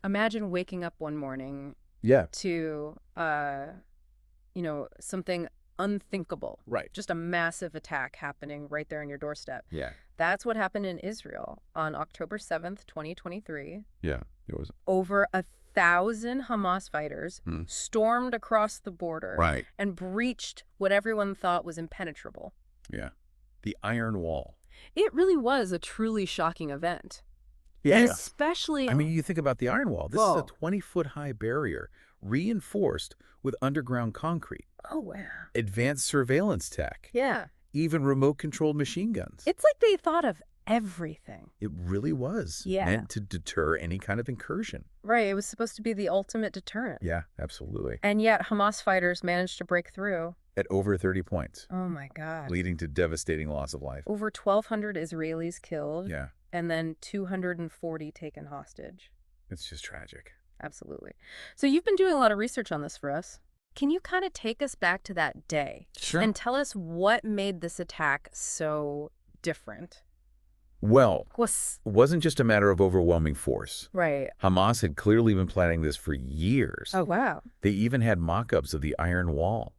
Imagine waking up one morning Yeah. to, something unthinkable. Right. Just a massive attack happening right there on your doorstep. Yeah. That's what happened in Israel on October 7th, 2023. Yeah. It was. Over 1,000 Hamas fighters Hmm. stormed across the border Right. and breached what everyone thought was impenetrable. Yeah. The Iron Wall. It really was a truly shocking event. Yeah. Especially... I mean, you think about the Iron Wall. This is a 20-foot-high barrier, reinforced with underground concrete. Oh, wow. Advanced surveillance tech. Yeah. Even remote-controlled machine guns. It's like they thought of everything. It really was. Yeah. Meant to deter any kind of incursion. Right. It was supposed to be the ultimate deterrent. Yeah, absolutely. And yet Hamas fighters managed to break through. At over 30 points. Oh, my God. Leading to devastating loss of life. Over 1,200 Israelis killed. Yeah. And then 240 taken hostage. It's just tragic. Absolutely. So you've been doing a lot of research on this for us. Can you kind of take us back to that day? Sure. And tell us what made this attack so different? Well, it wasn't just a matter of overwhelming force. Right. Hamas had clearly been planning this for years. Oh, wow. They even had mock-ups of the Iron Wall.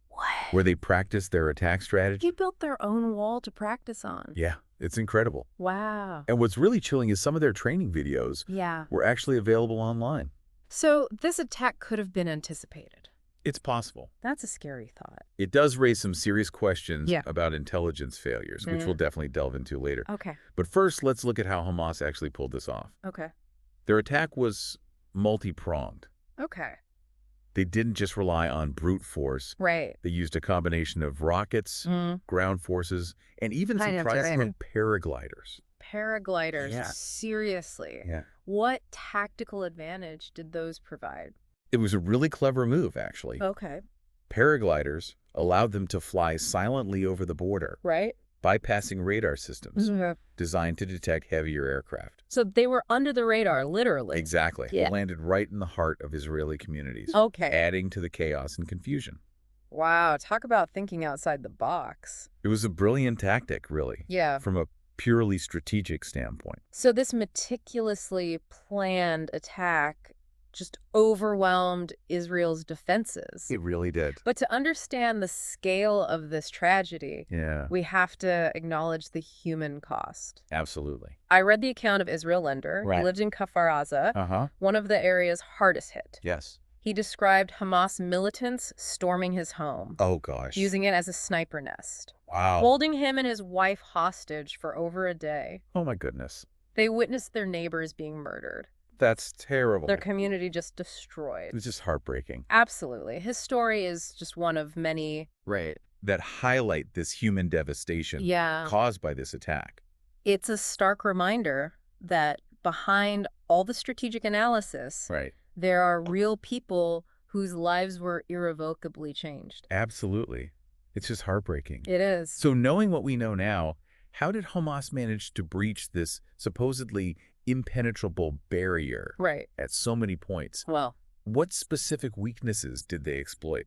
What? Where they practiced their attack strategy. They built their own wall to practice on. Yeah, it's incredible. Wow. And what's really chilling is some of their training videos were actually available online. So this attack could have been anticipated. It's possible. That's a scary thought. It does raise some serious questions about intelligence failures, which we'll definitely delve into later. Okay. But first, let's look at how Hamas actually pulled this off. Okay. Their attack was multi-pronged. Okay. They didn't just rely on brute force. Right. They used a combination of rockets, ground forces, and even surprisingly paragliders. Paragliders. Yeah. Seriously. Yeah. What tactical advantage did those provide? It was a really clever move, actually. Okay. Paragliders allowed them to fly silently over the border, Right. bypassing radar systems designed to detect heavier aircraft. So they were under the radar, literally. Exactly. Yeah. They landed right in the heart of Israeli communities, Okay. adding to the chaos and confusion. Wow. Talk about thinking outside the box. It was a brilliant tactic, really, Yeah. from a purely strategic standpoint. So this meticulously planned attack just overwhelmed Israel's defenses. It really did. But to understand the scale of this tragedy, we have to acknowledge the human cost. Absolutely. I read the account of Israel Lender. Right. He lived in Kfar Aza, one of the area's hardest hit. Yes. He described Hamas militants storming his home. Oh, gosh. Using it as a sniper nest. Wow. Holding him and his wife hostage for over a day. Oh, my goodness. They witnessed their neighbors being murdered. That's terrible. Their community just destroyed. It's just heartbreaking. Absolutely. His story is just one of many. Right. That highlight this human devastation caused by this attack. It's a stark reminder that behind all the strategic analysis, there are real people whose lives were irrevocably changed. Absolutely. It's just heartbreaking. It is. So knowing what we know now, how did Hamas manage to breach this supposedly impenetrable barrier at so many points? Well, what specific weaknesses did they exploit?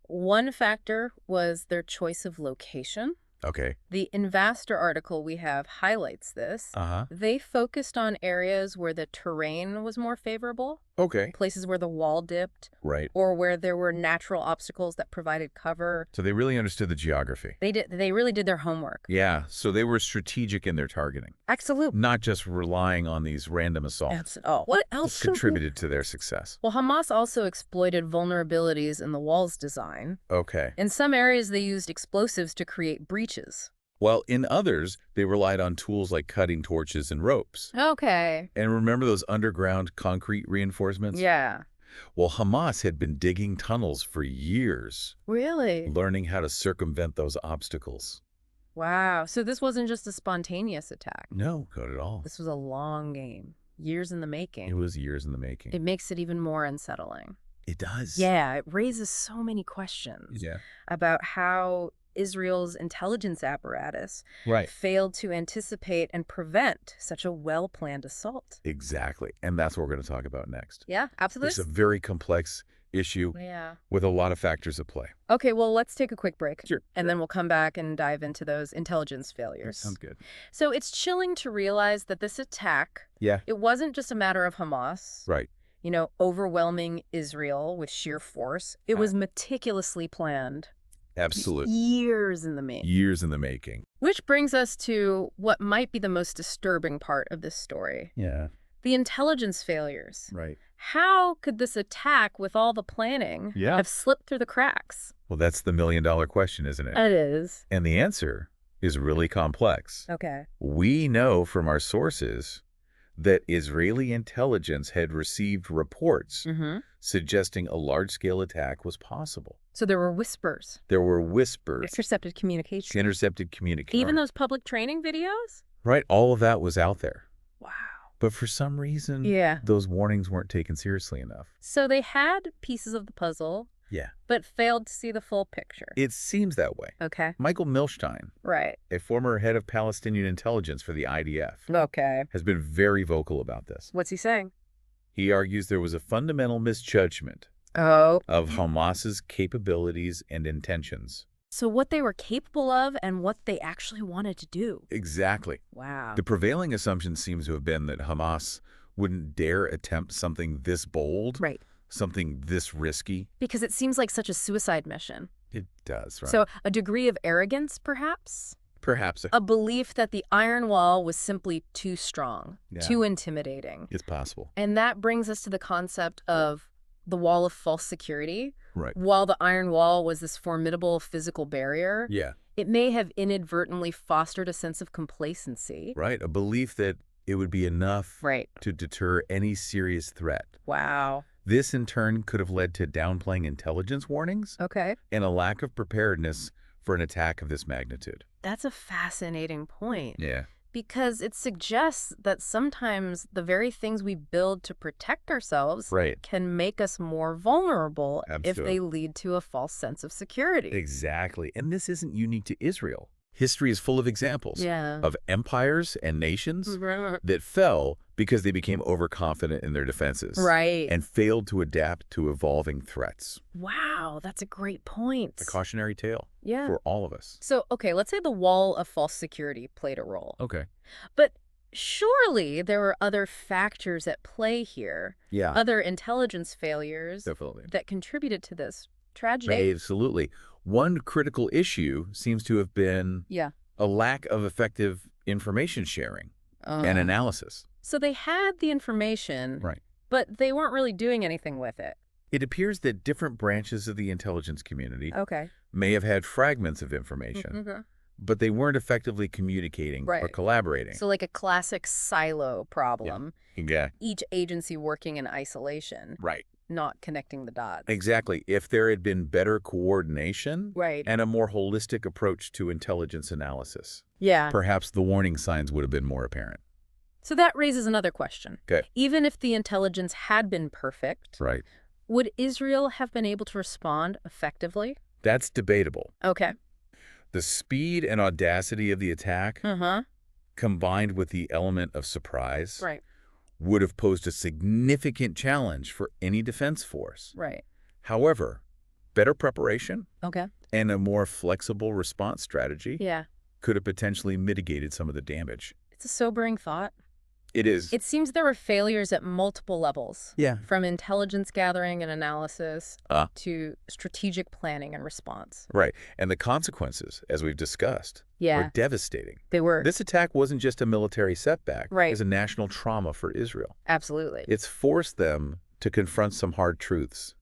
One factor was their choice of location. Okay. The Investor article we have highlights this. They focused on areas where the terrain was more favorable. Okay. Places where the wall dipped. Right. Or where there were natural obstacles that provided cover. So they really understood the geography. They really did their homework. Yeah. So they were strategic in their targeting. Absolutely. Not just relying on these random assaults. What else contributed to their success? Well, Hamas also exploited vulnerabilities in the wall's design. Okay. In some areas, they used explosives to create breaches. While in others, they relied on tools like cutting torches and ropes. Okay. And remember those underground concrete reinforcements? Yeah. Well, Hamas had been digging tunnels for years. Really? Learning how to circumvent those obstacles. Wow. So this wasn't just a spontaneous attack. No, not at all. This was a long game. Years in the making. It was years in the making. It makes it even more unsettling. It does. Yeah, it raises so many questions about how Israel's intelligence apparatus failed to anticipate and prevent such a well-planned assault. Exactly. And that's what we're going to talk about next. Yeah, absolutely. It's a very complex issue with a lot of factors at play. Okay, well, let's take a quick break. Sure. And then we'll come back and dive into those intelligence failures. That sounds good. So it's chilling to realize that this attack, it wasn't just a matter of Hamas. Right. Overwhelming Israel with sheer force. It was meticulously planned. Absolutely. Years in the making. Years in the making. Which brings us to what might be the most disturbing part of this story. Yeah. The intelligence failures. Right. How could this attack with all the planning have slipped through the cracks? Well, that's the million-dollar question, isn't it? It is. And the answer is really complex. Okay. We know from our sources that Israeli intelligence had received reports suggesting a large-scale attack was possible. So there were whispers. There were whispers. Intercepted communication. Intercepted communication. Even those public training videos? Right. All of that was out there. Wow. But for some reason, those warnings weren't taken seriously enough. So they had pieces of the puzzle, but failed to see the full picture. It seems that way. Okay. Michael Milstein, a former head of Palestinian intelligence for the IDF, has been very vocal about this. What's he saying? He argues there was a fundamental misjudgment of Hamas's capabilities and intentions. So what they were capable of and what they actually wanted to do. Exactly. Wow. The prevailing assumption seems to have been that Hamas wouldn't dare attempt something this bold, something this risky. Because it seems like such a suicide mission. It does, right? So a degree of arrogance, perhaps? Perhaps. A belief that the iron wall was simply too strong, too intimidating. It's possible. And that brings us to the concept of the wall of false security. Right. While the iron wall was this formidable physical barrier, it may have inadvertently fostered a sense of complacency. Right. A belief that it would be enough to deter any serious threat. Wow. This, in turn, could have led to downplaying intelligence warnings and a lack of preparedness for an attack of this magnitude. That's a fascinating point. Yeah. Because it suggests that sometimes the very things we build to protect ourselves can make us more vulnerable if they lead to a false sense of security. Exactly. And this isn't unique to Israel. History is full of examples of empires and nations that fell because they became overconfident in their defenses and failed to adapt to evolving threats. Wow, that's a great point. A cautionary tale for all of us. So, okay, let's say the wall of false security played a role. Okay. But surely there were other factors at play here. Yeah. Other intelligence failures that contributed to this tragedy. Absolutely. One critical issue seems to have been a lack of effective information sharing and analysis. So they had the information, but they weren't really doing anything with it. It appears that different branches of the intelligence community may have had fragments of information, but they weren't effectively communicating or collaborating. So like a classic silo problem. Yeah. Each agency working in isolation. Not connecting the dots. Exactly. If there had been better coordination and a more holistic approach to intelligence analysis, perhaps the warning signs would have been more apparent. So that raises another question. Okay. Even if the intelligence had been perfect, would Israel have been able to respond effectively? That's debatable. Okay. The speed and audacity of the attack, combined with the element of surprise, would have posed a significant challenge for any defense force. However, better preparation and a more flexible response strategy could have potentially mitigated some of the damage. It's a sobering thought. It is. It seems there were failures at multiple levels. Yeah. From intelligence gathering and analysis to strategic planning and response. Right. And the consequences, as we've discussed, were devastating. They were. This attack wasn't just a military setback. Right. It was a national trauma for Israel. Absolutely. It's forced them to confront some hard truths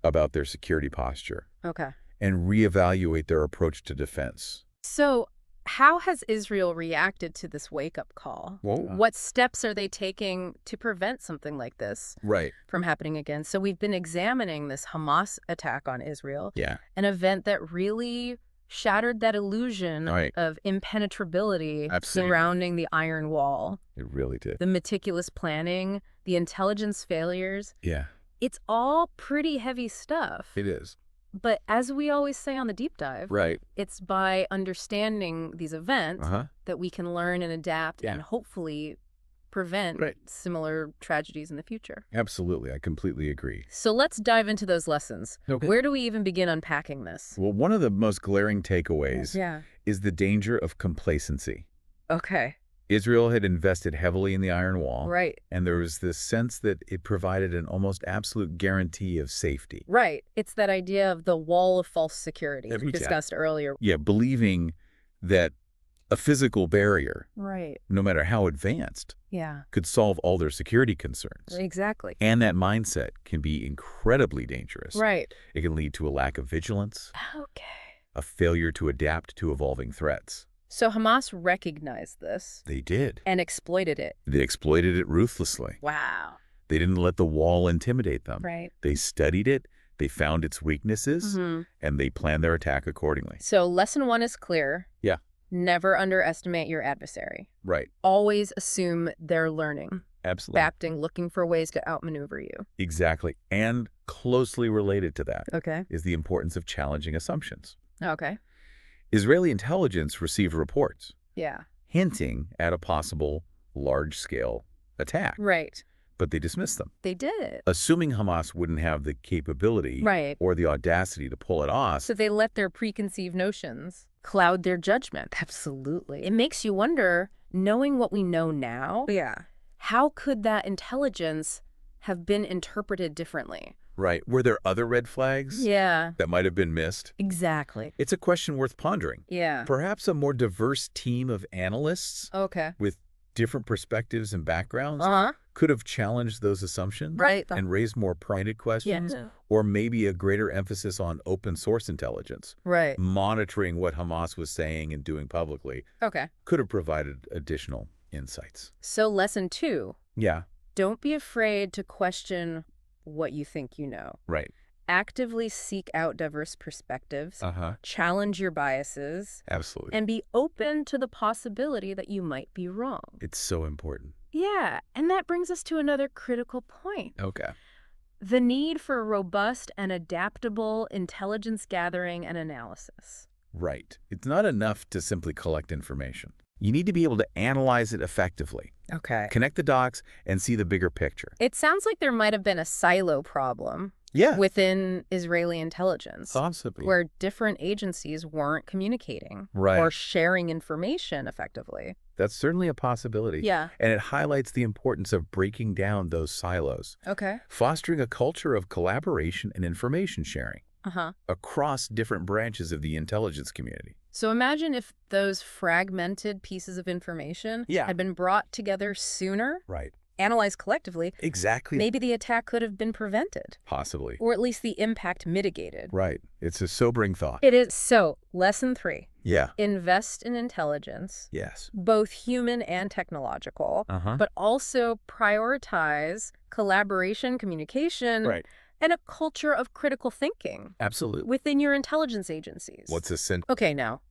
about their security posture. Okay. And reevaluate their approach to defense. So how has Israel reacted to this wake-up call? What steps are they taking to prevent something like this from happening again? So we've been examining this Hamas attack on Israel, an event that really shattered that illusion of impenetrability surrounding the iron wall. It really did. The meticulous planning, the intelligence failures. It's all pretty heavy stuff. It is. But as we always say on the deep dive, it's by understanding these events that we can learn and adapt and hopefully prevent similar tragedies in the future. Absolutely. I completely agree. So let's dive into those lessons. Okay. Where do we even begin unpacking this? Well, one of the most glaring takeaways is the danger of complacency. Okay. Israel had invested heavily in the Iron Wall. Right. And there was this sense that it provided an almost absolute guarantee of safety. Right. It's that idea of the wall of false security we discussed earlier. Yeah, believing that a physical barrier, no matter how advanced, could solve all their security concerns. Exactly. And that mindset can be incredibly dangerous. Right. It can lead to a lack of vigilance. Okay. A failure to adapt to evolving threats. So Hamas recognized this. They did. And exploited it. They exploited it ruthlessly. Wow. They didn't let the wall intimidate them. Right. They studied it, they found its weaknesses, and they planned their attack accordingly. So lesson 1 is clear. Yeah. Never underestimate your adversary. Right. Always assume they're learning. Absolutely. Adapting, looking for ways to outmaneuver you. Exactly. And closely related to that is the importance of challenging assumptions. Okay. Israeli intelligence received reports hinting at a possible large-scale attack. Right. But they dismissed them. They did. Assuming Hamas wouldn't have the capability or the audacity to pull it off. So they let their preconceived notions cloud their judgment. Absolutely. It makes you wonder, knowing what we know now, how could that intelligence have been interpreted differently? Right. Were there other red flags that might have been missed? Exactly. It's a question worth pondering. Yeah. Perhaps a more diverse team of analysts with different perspectives and backgrounds could have challenged those assumptions and raised more pointed questions, or maybe a greater emphasis on open source intelligence. Right. Monitoring what Hamas was saying and doing publicly could have provided additional insights. So lesson 2. Yeah. Don't be afraid to question what you think you know. Right. Actively seek out diverse perspectives, challenge your biases, absolutely, and be open to the possibility that you might be wrong. It's so important. Yeah, and that brings us to another critical point. Okay. The need for robust and adaptable intelligence gathering and analysis. Right. It's not enough to simply collect information. You need to be able to analyze it effectively. Okay. Connect the dots and see the bigger picture. It sounds like there might have been a silo problem within Israeli intelligence. Possibly. Where different agencies weren't communicating or sharing information effectively. That's certainly a possibility. Yeah. And it highlights the importance of breaking down those silos. Okay. Fostering a culture of collaboration and information sharing across different branches of the intelligence community. So imagine if those fragmented pieces of information had been brought together sooner, analyzed collectively. Exactly. Maybe the attack could have been prevented. Possibly. Or at least the impact mitigated. Right. It's a sobering thought. It is. So, lesson 3. Yeah. Invest in intelligence. Yes. Both human and technological. But also prioritize collaboration, communication, and a culture of critical thinking. Absolutely. Within your intelligence agencies. What's the sense? Okay, now,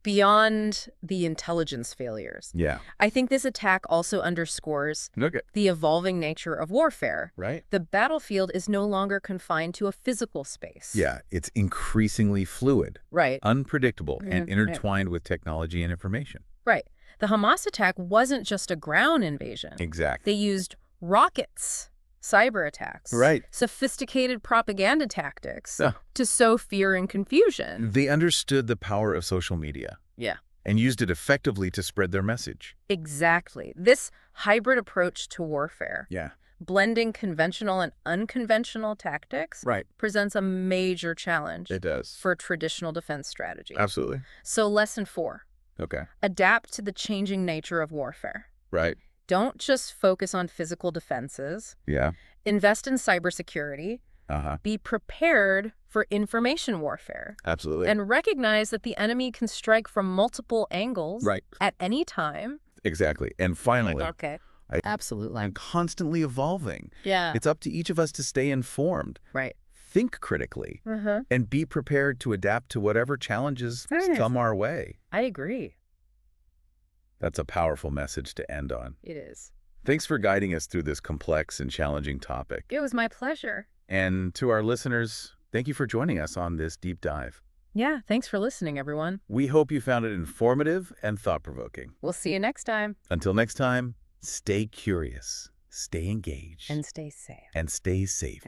beyond the intelligence failures. Yeah. I think this attack also underscores the evolving nature of warfare. Right. The battlefield is no longer confined to a physical space. Yeah, it's increasingly fluid. Right. Unpredictable and intertwined with technology and information. Right. The Hamas attack wasn't just a ground invasion. Exactly. They used rockets, cyber attacks, sophisticated propaganda tactics to sow fear and confusion. They understood the power of social media. Yeah. And used it effectively to spread their message. Exactly. This hybrid approach to warfare, blending conventional and unconventional tactics, presents a major challenge. It does. For traditional defense strategy. Absolutely. So lesson 4. Okay. Adapt to the changing nature of warfare. Right. Don't just focus on physical defenses. Yeah. Invest in cybersecurity. Be prepared for information warfare. Absolutely. And recognize that the enemy can strike from multiple angles at any time. Exactly. And finally, absolutely. I'm constantly evolving. Yeah. It's up to each of us to stay informed. Right. Think critically and be prepared to adapt to whatever challenges come our way. I agree. That's a powerful message to end on. It is. Thanks for guiding us through this complex and challenging topic. It was my pleasure. And to our listeners, thank you for joining us on this deep dive. Yeah, thanks for listening, everyone. We hope you found it informative and thought-provoking. We'll see you next time. Until next time, Stay curious, stay engaged, and stay safe. And stay safe.